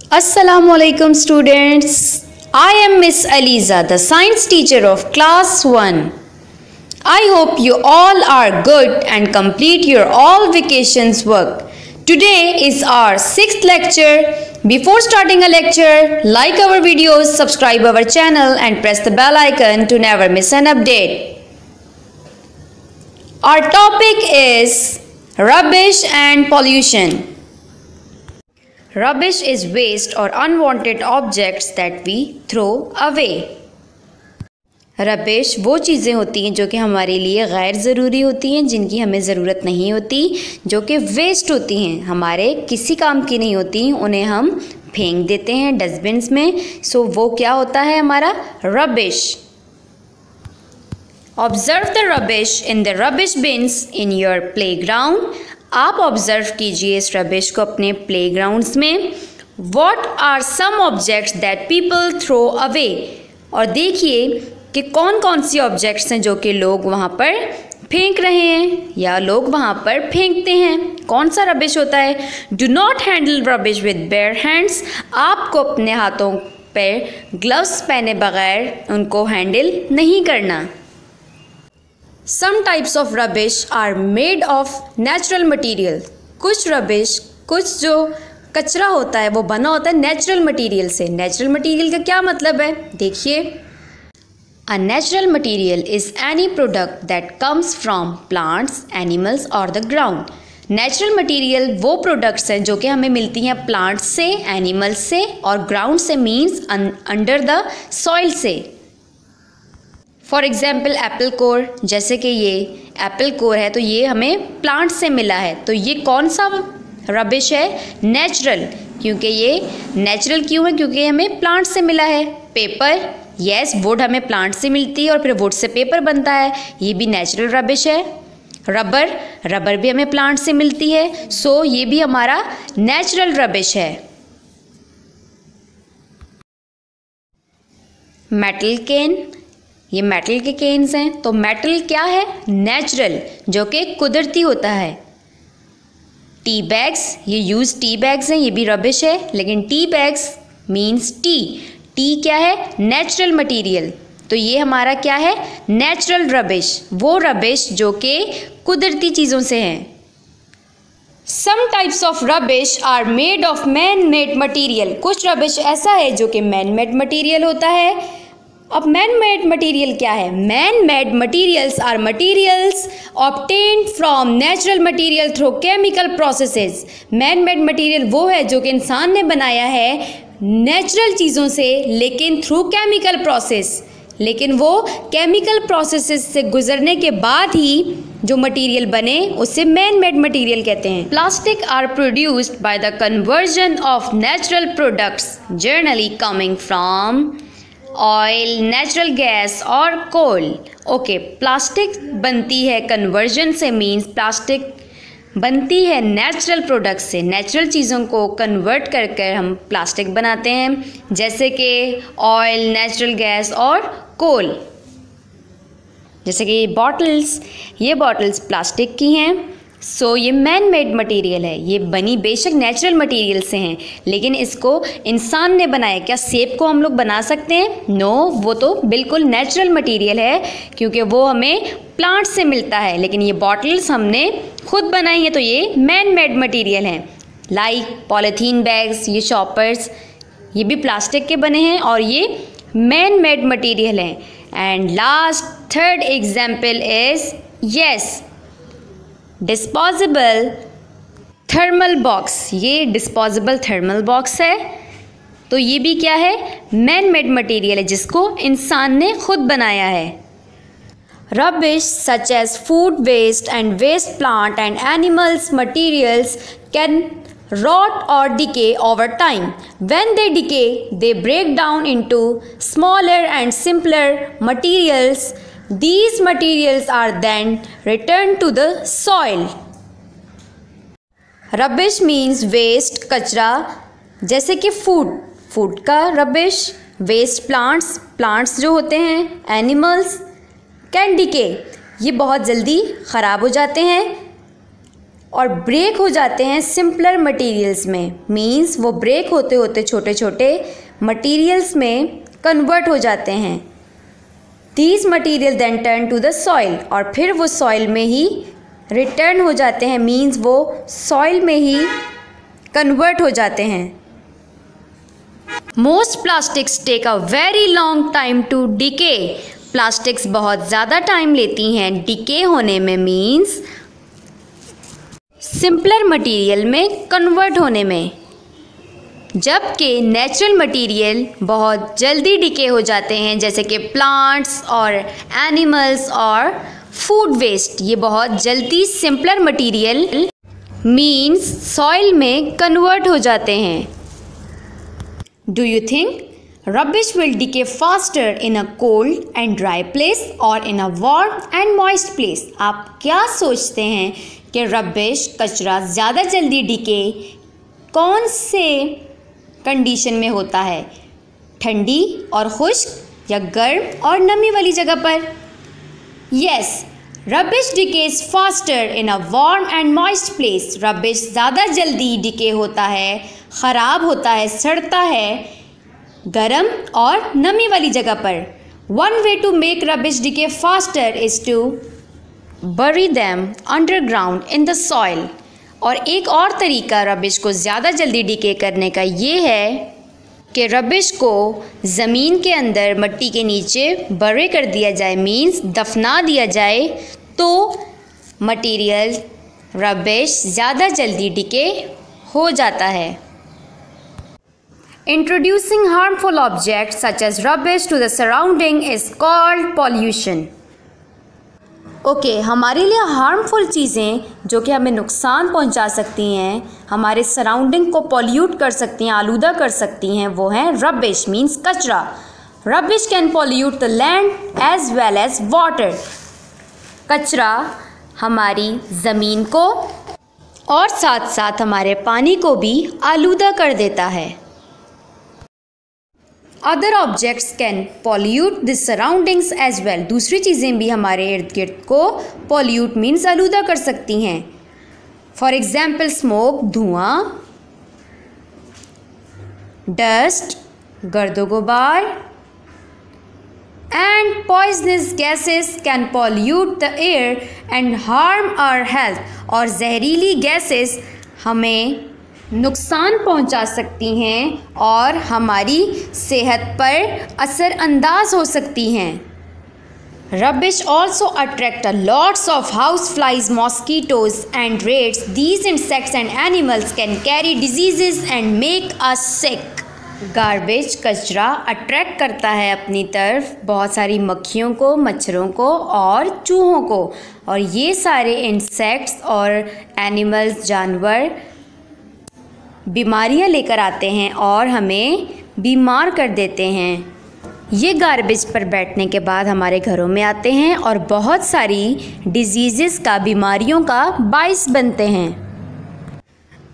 Assalamualaikum students. I am Miss Aliza, the science teacher of class 1. I hope you all are good and complete your all vacations work. Today is our 6th lecture. Before starting a lecture, like our videos, subscribe our channel and press the bell icon to never miss an update. Our topic is rubbish and pollution. Rubbish is waste or unwanted objects that we throw away. Rubbish वो चीज़ें होती हैं जो कि हमारे लिए गैर ज़रूरी होती हैं, जिनकी हमें ज़रूरत नहीं होती, जो कि वेस्ट होती हैं, हमारे किसी काम की नहीं होती, उन्हें हम फेंक देते हैं डस्टबिन्स में. सो वो क्या होता है हमारा rubbish. Observe the rubbish in the rubbish bins in your playground. आप ऑब्जर्व कीजिए इस रबिश को अपने प्लेग्राउंड्स में. What are some objects that people throw away. और देखिए कि कौन कौन सी ऑब्जेक्ट्स हैं जो कि लोग वहाँ पर फेंक रहे हैं या लोग वहाँ पर फेंकते हैं. कौन सा रबिश होता है. Do not handle rubbish with bare hands. आपको अपने हाथों पर ग्लव्स पहने बगैर उनको हैंडल नहीं करना. Some types of rubbish are made of natural material. कुछ रबिश, कुछ जो कचरा होता है वो बना होता है नेचुरल मटेरियल से. नेचुरल मटेरियल का क्या मतलब है देखिए. A natural material is any product that comes from plants, animals or the ground. Natural material वो प्रोडक्ट्स हैं जो कि हमें मिलती हैं प्लांट्स से, एनिमल्स से और ग्राउंड से मीन्स अंडर द सॉइल से. फॉर एग्ज़ाम्पल एप्पल कोर, जैसे कि ये एप्पल कोर है तो ये हमें प्लांट से मिला है. तो ये कौन सा रबिश है. नेचुरल. क्योंकि ये नेचुरल क्यों है, क्योंकि हमें प्लांट से मिला है. पेपर, यस, वुड हमें प्लांट से मिलती है और फिर वुड से पेपर बनता है, ये भी नेचुरल रबिश है. रबर, रबर भी हमें प्लांट से मिलती है. सो ये भी हमारा नेचुरल रबिश है. मेटल कैन, ये मेटल के केन्स हैं. तो मेटल क्या है. नेचुरल, जो कि कुदरती होता है. टी बैग्स, ये यूज टी बैग्स हैं, ये भी रबिश है. लेकिन tea bags means T. T क्या है. Natural material. तो ये हमारा क्या है. नेचुरल रबिश, वो रबिश जो कि कुदरती चीज़ों से हैं. Some types of rubbish are made of man made material. कुछ रबिश ऐसा है जो कि मैन मेड मटीरियल होता है. अब मैन मेड मटीरियल क्या है. Man made materials are materials obtained from natural material through chemical processes. Man made material वो है जो कि इंसान ने बनाया है नेचुरल चीज़ों से, लेकिन थ्रू केमिकल प्रोसेस. लेकिन वो केमिकल प्रोसेसेस से गुजरने के बाद ही जो मटेरियल बने उसे मैन मेड मटेरियल कहते हैं. Plastic are produced by the conversion of natural products generally coming from oil, natural gas और कोल. ओके, प्लास्टिक बनती है कन्वर्जन से, मीन्स प्लास्टिक बनती है नेचुरल प्रोडक्ट से. नेचुरल चीज़ों को कन्वर्ट कर कर हम प्लास्टिक बनाते हैं, जैसे कि ऑयल, नेचुरल गैस और कोल. जैसे कि ये बॉटल्स प्लास्टिक की हैं. सो ये मैन मेड मटेरियल है. ये बनी बेशक नेचुरल मटेरियल से हैं, लेकिन इसको इंसान ने बनाया. क्या सेब को हम लोग बना सकते हैं. नो, वो तो बिल्कुल नेचुरल मटेरियल है क्योंकि वो हमें प्लांट से मिलता है. लेकिन ये बॉटल्स हमने खुद बनाई हैं, तो ये मैन मेड मटेरियल हैं. लाइक पॉलीथीन बैग्स, ये शॉपर्स, ये भी प्लास्टिक के बने हैं और ये मैन मेड मटेरियल हैं. And last third example is yes disposable thermal box. ये डिस्पोजेबल थर्मल बॉक्स है. तो ये भी क्या है. मैन मेड मटेरियल है जिसको इंसान ने खुद बनाया है. Rubbish such as food waste and waste plant and animals materials can rot or decay over time. When they decay, they break down into smaller and simpler materials. These materials are then returned to the soil. Rubbish means waste, कचरा. जैसे कि food का rubbish, waste plants जो होते हैं, animals. Can decay, ये बहुत जल्दी ख़राब हो जाते हैं. और ब्रेक हो जाते हैं सिंपलर मटेरियल्स में, मीन्स वो ब्रेक होते होते छोटे छोटे मटेरियल्स में कन्वर्ट हो जाते हैं। These material then turn to the soil, और फिर वो सॉइल में ही रिटर्न हो जाते हैं, मीन्स वो सॉइल में ही कन्वर्ट हो जाते हैं। Most plastics take a very long time to decay, plastics बहुत ज़्यादा टाइम लेती हैं डिके होने में, मीन्स सिंपलर मटेरियल में कन्वर्ट होने में, जबकि नेचुरल मटेरियल बहुत जल्दी डिके हो जाते हैं, जैसे कि प्लांट्स और एनिमल्स और फूड वेस्ट, ये बहुत जल्दी सिंपलर मटेरियल मीन्स सॉइल में कन्वर्ट हो जाते हैं। Do you think rubbish will decay faster in a cold and dry place or in a warm and moist place? आप क्या सोचते हैं कि रबिश कचरा ज़्यादा जल्दी डिके कौन से कंडीशन में होता है, ठंडी और खुश्क या गर्म और नमी वाली जगह पर? Yes, rubbish decays faster in a warm and moist place. Rubbish ज़्यादा जल्दी डिके होता है, ख़राब होता है, सड़ता है गरम और नमी वाली जगह पर। One way to make rubbish decay faster is to bury them underground in the soil. और एक और तरीका रबिश को ज़्यादा जल्दी डिके करने का ये है कि रबिश को ज़मीन के अंदर मिट्टी के नीचे बरे कर दिया जाए, मीन्स दफना दिया जाए, तो मटीरियल रबिश ज़्यादा जल्दी डिके हो जाता है। Introducing harmful objects such as rubbish to the surrounding is called pollution. हमारे लिए हार्मफुल चीज़ें जो कि हमें नुकसान पहुंचा सकती हैं, हमारे सराउंडिंग को पॉल्यूट कर सकती हैं, आलूदा कर सकती हैं, वो हैं रबिश मीन्स कचरा। Rubbish can pollute the land as well as water. कचरा हमारी ज़मीन को और साथ साथ हमारे पानी को भी आलूदा कर देता है। Other objects can pollute the surroundings as well. दूसरी चीज़ें भी हमारे इर्द गिर्द को पॉल्यूट मीन्स आलूदा कर सकती हैं। फॉर एग्जाम्पल स्मोक धुआं, डस्ट गर्दो गुबार, and poisonous gases can pollute the air and harm our health. और जहरीली गैसेस हमें नुकसान पहुंचा सकती हैं और हमारी सेहत पर असरअंदाज हो सकती हैं। Rubbish also attract a lots of house flies, mosquitoes and rates. These insects and animals can carry diseases and make us sick. Garbage कचरा अट्रैक्ट करता है अपनी तरफ बहुत सारी मक्खियों को, मच्छरों को और चूहों को, और ये सारे इंसेक्ट्स और एनिमल्स जानवर बीमारियां लेकर आते हैं और हमें बीमार कर देते हैं। ये गार्बेज पर बैठने के बाद हमारे घरों में आते हैं और बहुत सारी डिजीज़ेस का, बीमारियों का बाइस बनते हैं।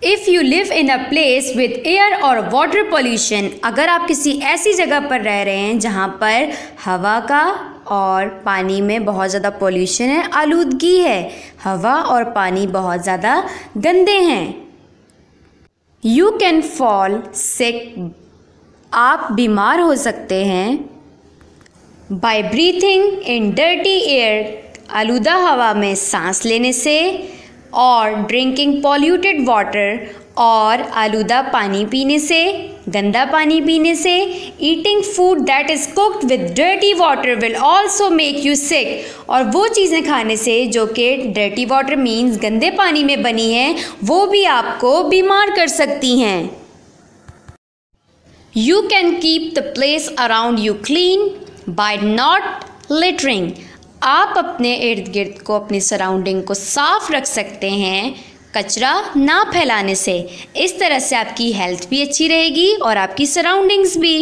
If you live in a place with air और वाटर पोल्यूशन, अगर आप किसी ऐसी जगह पर रह रहे हैं जहाँ पर हवा का और पानी में बहुत ज़्यादा पोल्यूशन है, आलूदगी है, हवा और पानी बहुत ज़्यादा गंदे हैं, यू कैन फॉल सिक, आप बीमार हो सकते हैं, by breathing in dirty air, आलूदा हवा में सांस लेने से, और ड्रिंकिंग पॉल्यूटेड वाटर, और आलूदा पानी पीने से, गंदा पानी पीने से, eating food that is cooked with dirty water will also make you sick, और वो चीज़ें खाने से जो कि डर्टी वाटर मीन्स गंदे पानी में बनी हैं, वो भी आपको बीमार कर सकती हैं। You can keep the place around you clean bye not littering, आप अपने इर्द गिर्द को, अपनी सराउंडिंग को साफ रख सकते हैं कचरा ना फैलाने से। इस तरह से आपकी हेल्थ भी अच्छी रहेगी और आपकी सराउंडिंग्स भी।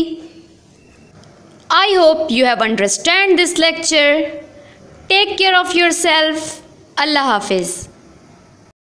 I hope you have understand this lecture. Take care of yourself. अल्लाह हाफिज़।